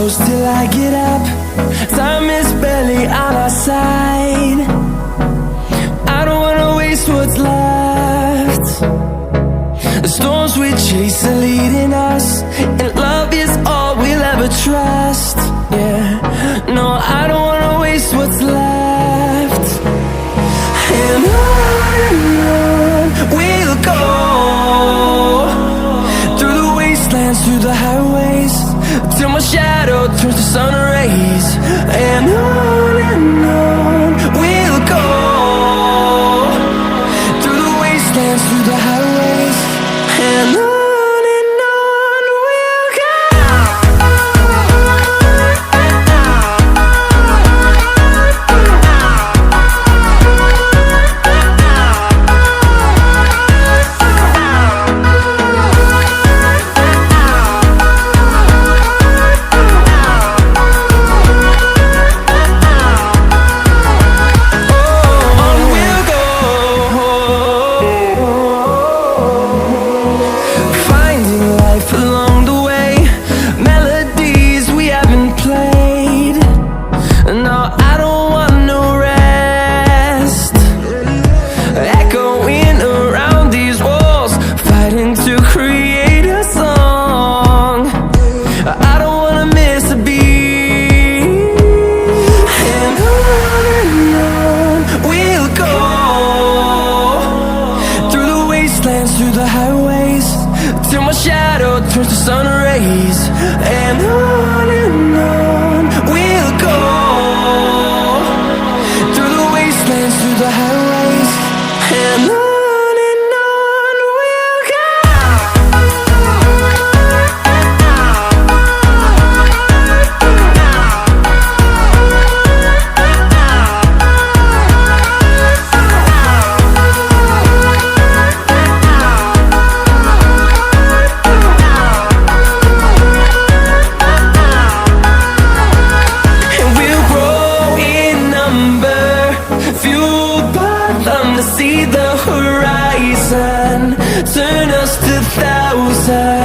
close till I get up. Time is barely on our side. I don't wanna waste what's left. The storms we chase are leading us, and love is all we'll ever trust. Yeah, no, I don't wanna waste what's left. And on we'll go, through the wastelands, through the highways, till my shadow turns to sun rays. And on we'll go, through the wastelands, through the highways, and on we'll go. Along the way, melodies we haven't played. No, I don't want no rest. Echoing around these walls, fighting to create a song. I don't wanna miss a beat. And on we'll go, through the wastelands, through the highways, till my shadow turns to sun rays. And on we'll go, through the wastelands, through the highways, and on we'll go. See the horizon, turn us to thousands.